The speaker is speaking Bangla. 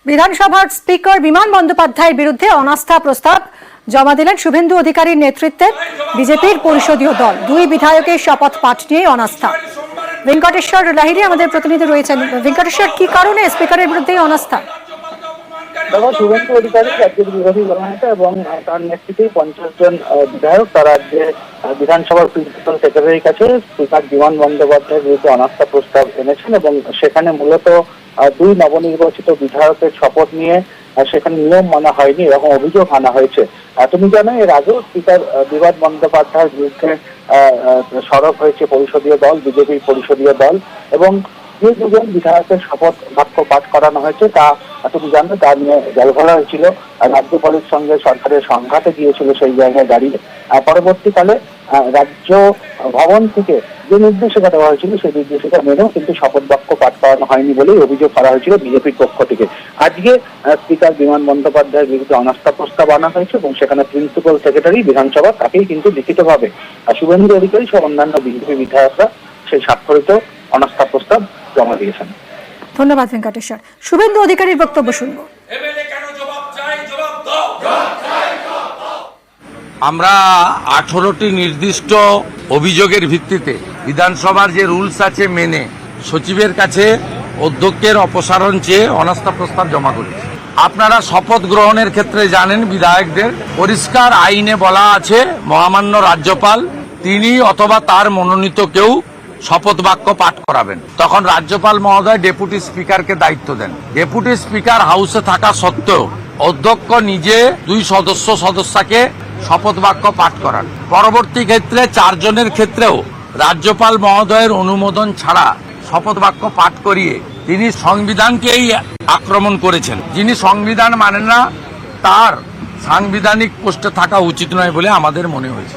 বিধানসভার স্পিকার বিমান বন্দ্যোপাধ্যায়ের বিরুদ্ধে অনাস্থা প্রস্তাব জমা দিলেন শুভেন্দু অধিকারীর নেতৃত্বে বিজেপির পরিষদীয় দল। দুই বিধায়কের শপথ পাঠ নিয়ে অনাস্থা। ভেঙ্কটেশ্বর লাহিড়ী আমাদের প্রতিনিধি রয়েছেন। ভেঙ্কটেশ্বর, কি কারণে স্পিকারের বিরুদ্ধে অনাস্থা? দেখো, শুভেন্দু অধিকারী রাজ্যের বিরোধী দলনেতা এবং তার নেতৃত্বে 50 জন বিধায়ক তারা রাজ্যে বিধানসভার প্রিন্সিপাল সেক্রেটারির কাছে স্পিকার বিমান বন্দ্যোপাধ্যায়ের বিরুদ্ধে অনাস্থা প্রস্তাব এনেছেন এবং সেখানে মূলত দুই নবনির্বাচিত বিধায়কের শপথ নিয়ে সেখানে নিয়ম মানা হয়নি এরকম অভিযোগ আনা হয়েছে। তুমি জানো, এর আগেও স্পিকার বিমান বন্দ্যোপাধ্যায়ের বিরুদ্ধে সরব হয়েছে পরিষদীয় দল, বিজেপির পরিষদীয় দল, এবং যে দুজন বিধায়কের শপথ বাক্য পাঠ করানো হয়েছে তা তুমি জানো, তা নিয়ে জলঘোলা হয়েছিল। রাজ্যপালের সঙ্গে সরকারের সংঘাতে গিয়েছিল সেই জায়গায় দাঁড়িয়ে। পরবর্তীকালে রাজ্য ভবন থেকে যে নির্দেশিকা দেওয়া হয়েছিল সেই নির্দেশিকা মেনেও কিন্তু শপথ বাক্য পাঠ করানো হয়নি বলেই অভিযোগ করা হয়েছিল বিজেপির পক্ষ থেকে। আজকে স্পিকার বিমান বন্দ্যোপাধ্যায়ের বিরুদ্ধে অনাস্থা প্রস্তাব আনা হয়েছে এবং সেখানে প্রিন্সিপাল সেক্রেটারি বিধানসভা তাকেই কিন্তু লিখিতভাবে শুভেন্দু অধিকারী সহ অন্যান্য বিজেপি বিধায়করা সেই স্বাক্ষরিত অনাস্থা প্রস্তাব জমা দিয়েছেন। ধন্যবাদ ভেঙ্কটেশ্বর। শুভেন্দু অধিকারীর বক্তব্য শুনবো। আমরা 18টি নির্দিষ্ট অভিযোগের ভিত্তিতে বিধানসভার যে রুলস আছে মেনে সচিবের কাছে অধ্যক্ষের অপসারণ চেয়ে অনাস্থা প্রস্তাব জমা করেছি। আপনারা শপথ গ্রহণের ক্ষেত্রে জানেন, বিধায়কদের পরিষ্কার আইনে বলা আছে মহামান্য রাজ্যপাল তিনি অথবা তার মনোনীত কেউ শপথ বাক্য পাঠ করাবেন। তখন রাজ্যপাল মহোদয় ডেপুটি স্পিকারকে দায়িত্ব দেন। ডেপুটি স্পিকার হাউসে থাকা সত্ত্বেও অধ্যক্ষ নিজে দুই সদস্যকে শপথ বাক্য পাঠ করান। পরবর্তী ক্ষেত্রে 4 জনের ক্ষেত্রেও রাজ্যপাল মহোদয়ের অনুমোদন ছাড়া শপথ বাক্য পাঠ করিয়ে তিনি সংবিধানকেই আক্রমণ করেছেন। যিনি সংবিধান মানেন না তার সাংবিধানিক পোস্টে থাকা উচিত নয় বলে আমাদের মনে হয়েছে।